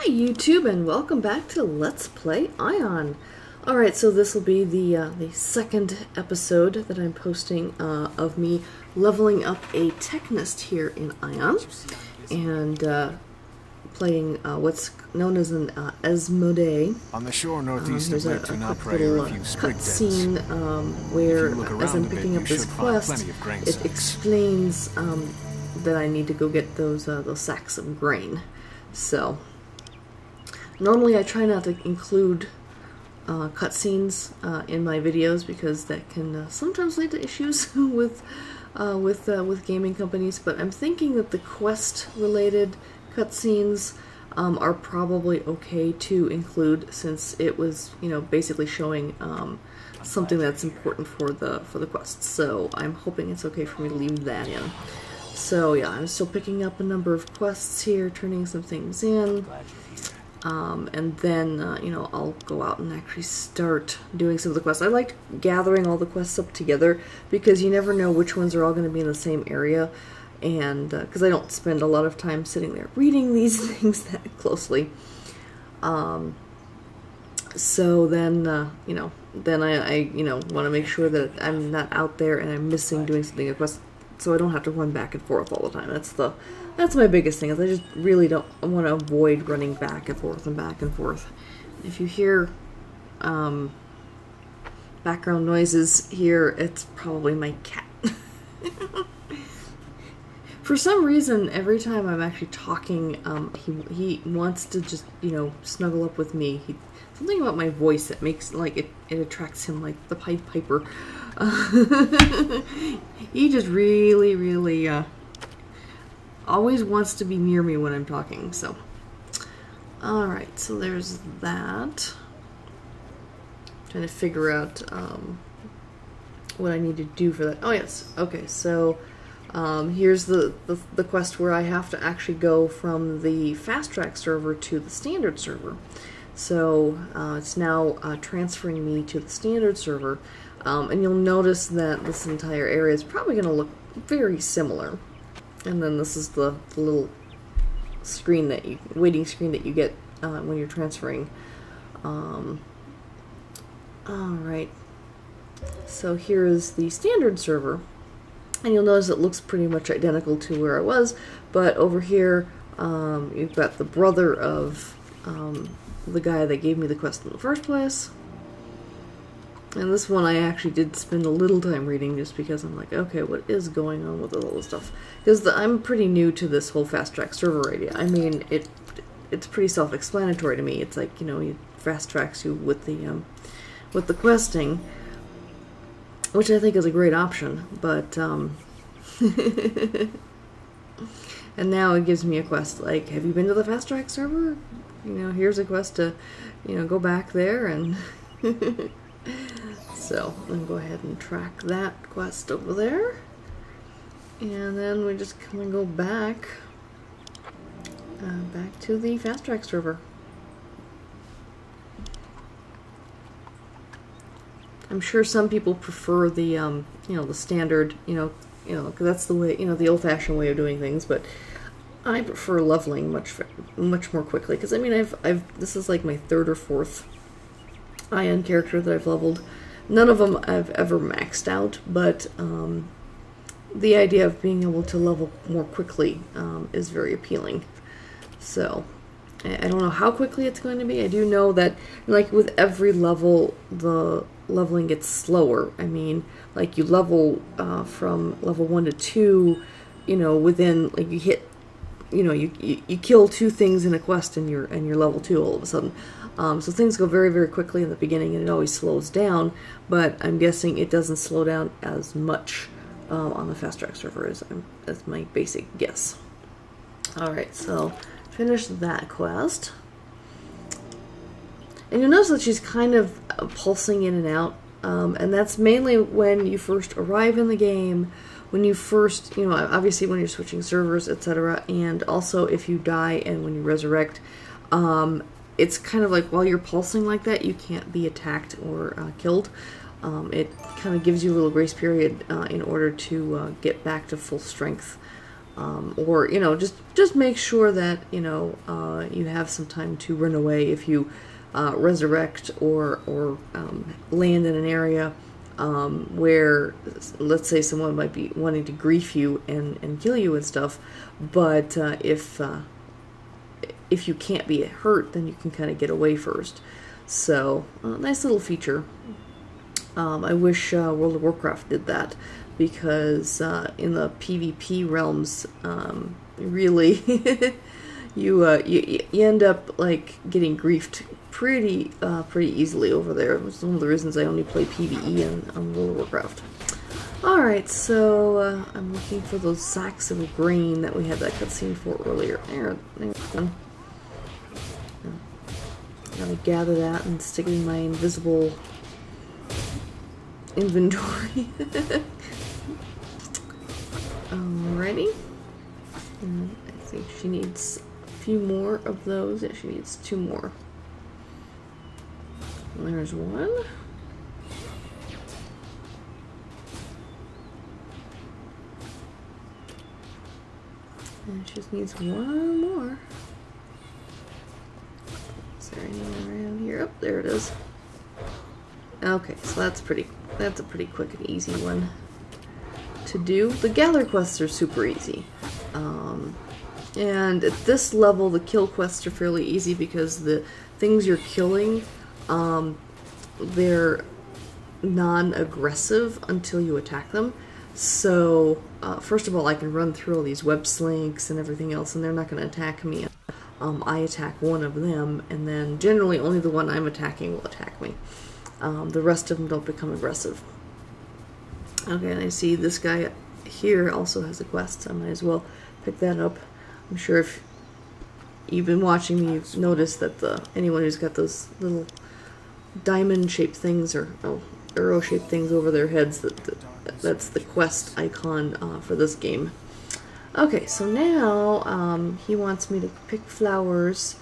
Hi YouTube, and welcome back to Let's Play Aion. Alright, so this will be the second episode that I'm posting of me leveling up a Technist here in Aion, and playing what's known as an Asmodee. On the shore northeast There's of a Neptune quick little cutscene where, as I'm picking up this quest, it explains that I need to go get those sacks of grain. So normally I try not to include cutscenes in my videos because that can sometimes lead to issues with gaming companies, but I'm thinking that the quest-related cutscenes are probably okay to include, since it was, basically showing something that's important for the quest. So I'm hoping it's okay for me to leave that in. So yeah, I'm still picking up a number of quests here, turning some things in. And then, I'll go out and actually start doing some of the quests. I like gathering all the quests up together because you never know which ones are all going to be in the same area, and because I don't spend a lot of time sitting there reading these things that closely. So then, then I want to make sure that I'm not out there and I'm missing doing something in a quest, so I don't have to run back and forth all the time. That's my biggest thing, is I just really don't want to avoid running back and forth and back and forth. If you hear background noises here, it's probably my cat. For some reason, every time I'm actually talking, he wants to just, snuggle up with me. Something about my voice that makes, it attracts him like the Pied Piper. He just really, always wants to be near me when I'm talking, so. Alright, so there's that. Trying to figure out what I need to do for that. Oh yes, okay, so here's the quest where I have to actually go from the fast track server to the standard server. So it's now transferring me to the standard server, and you'll notice that this entire area is probably going to look very similar. And then this is the little screen waiting screen that you get when you're transferring. Alright, so here is the standard server, and you'll notice it looks pretty much identical to where I was, but over here you've got the brother of the guy that gave me the quest in the first place. And this one I actually did spend a little time reading, just because I'm like, okay, what is going on with all this stuff? Because I'm pretty new to this whole fast track server idea. I mean, it's pretty self-explanatory to me. It's like, it fast tracks you with the questing, which I think is a great option. But and now it gives me a quest like, have you been to the fast track server? Here's a quest to, go back there and. So, I'm going to go ahead and track that quest over there. And then we just come and go back to the fast track server. I'm sure some people prefer the, the standard, because that's the way, the old-fashioned way of doing things, but I prefer leveling much more quickly, because I mean, this is like my third or fourth Aion character that I've leveled. None of them I've ever maxed out, but the idea of being able to level more quickly is very appealing. So, I don't know how quickly it's going to be. I do know that, like, with every level, the leveling gets slower. I mean, like, you level from level 1 to 2, within, like, you hit, you kill 2 things in a quest and you're level 2 all of a sudden. So things go very, very quickly in the beginning, and it always slows down, but I'm guessing it doesn't slow down as much on the fast track server as my basic guess. Alright, so finish that quest. And you'll notice that she's kind of pulsing in and out, and that's mainly when you first arrive in the game, when you first, obviously when you're switching servers, etc., and also if you die and when you resurrect. It's kind of like, while you're pulsing like that, you can't be attacked or killed. It kind of gives you a little grace period in order to get back to full strength or, you know, just make sure that, you know, you have some time to run away if you resurrect or land in an area where, let's say, someone might be wanting to grief you and kill you and stuff, but if you can't be hurt, then you can kind of get away first. So, nice little feature. I wish World of Warcraft did that, because in the PvP realms, really, you end up like getting griefed pretty easily over there. It was one of the reasons I only play PvE on World of Warcraft. Alright, so I'm looking for those sacks of grain that we had that cutscene for earlier. There's one. Gotta gather that and stick it in my invisible inventory. Alrighty. I think she needs a few more of those. Yeah, she needs 2 more. There's one. And she just needs 1 more. Is there anyone around here? Oh, there it is. Okay, so that's a pretty quick and easy one to do. The gather quests are super easy. And at this level, the kill quests are fairly easy because the things you're killing, they're non-aggressive until you attack them. So, first of all, I can run through all these web slinks and everything else, and they're not going to attack me. I attack one of them, and then generally only the one I'm attacking will attack me. The rest of them don't become aggressive. Okay, and I see this guy here also has a quest, so I might as well pick that up. I'm sure if you've been watching me, you've noticed that anyone who's got those little diamond-shaped things or arrow-shaped things over their heads, that's the quest icon for this game. Okay, so now he wants me to pick flowers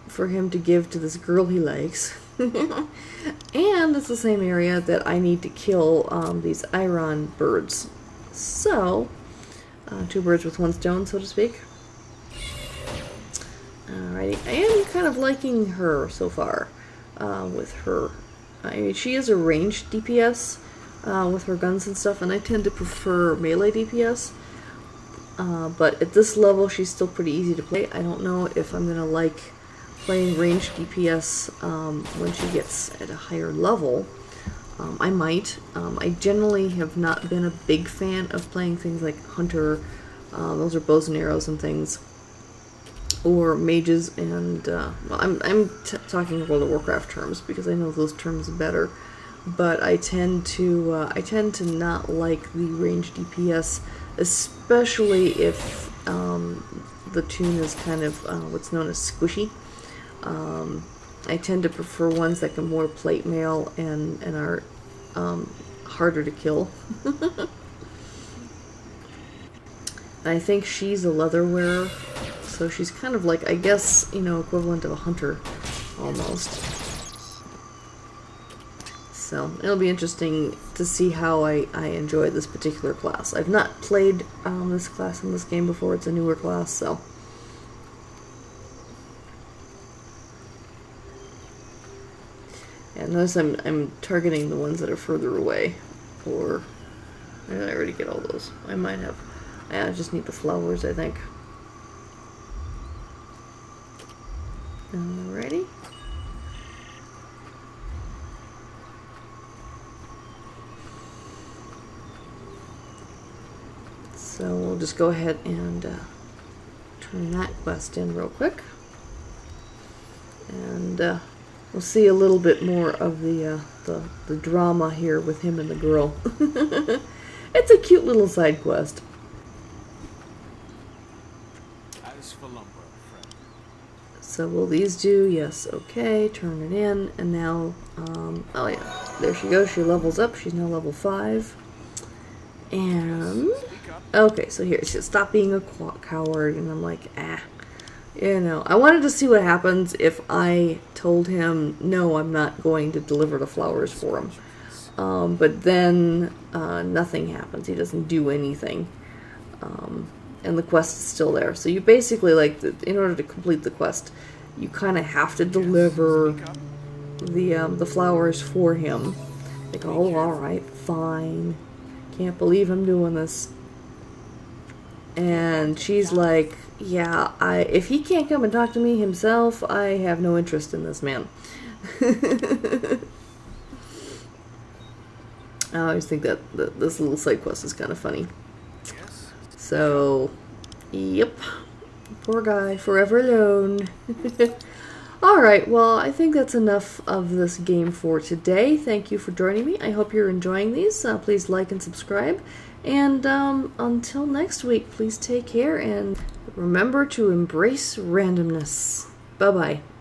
for him to give to this girl he likes. And it's the same area that I need to kill these Aion birds. So, 2 birds with 1 stone, so to speak. Alrighty, I am kind of liking her so far with her. I mean, she is a ranged DPS with her guns and stuff, and I tend to prefer melee DPS. But at this level, she's still pretty easy to play. I don't know if I'm going to like playing ranged DPS when she gets at a higher level. I might. I generally have not been a big fan of playing things like Hunter, those are bows and arrows and things, or mages, and well, I'm talking World of Warcraft terms because I know those terms better. But I tend to not like the ranged DPS, especially if the tune is kind of what's known as squishy. I tend to prefer ones that can more plate mail and are harder to kill. I think she's a leather wearer, so she's kind of like, I guess, you know, equivalent of a hunter almost. So it'll be interesting to see how I enjoy this particular class. I've not played this class in this game before. It's a newer class, so. And notice I'm targeting the ones that are further away, or did I already get all those? I might have. I just need the flowers, I think. Alrighty. So we'll just go ahead and turn that quest in real quick, and we'll see a little bit more of the drama here with him and the girl. It's a cute little side quest. So will these do? Yes, okay, turn it in, and now, oh yeah, there she goes, she levels up, she's now level 5, and, okay, so here, she stop being a coward, and I'm like, you know, I wanted to see what happens if I told him, no, I'm not going to deliver the flowers for him, but then, nothing happens, he doesn't do anything, and the quest is still there. So you basically, like, in order to complete the quest, you kind of have to deliver the flowers for him. Like, oh, alright, fine. Can't believe I'm doing this. And she's like, yeah, if he can't come and talk to me himself, I have no interest in this man. I always think that this little side quest is kind of funny. So, yep. Poor guy, forever alone. Alright, well, I think that's enough of this game for today. Thank you for joining me. I hope you're enjoying these. Please like and subscribe. And until next week, please take care and remember to embrace randomness. Bye-bye.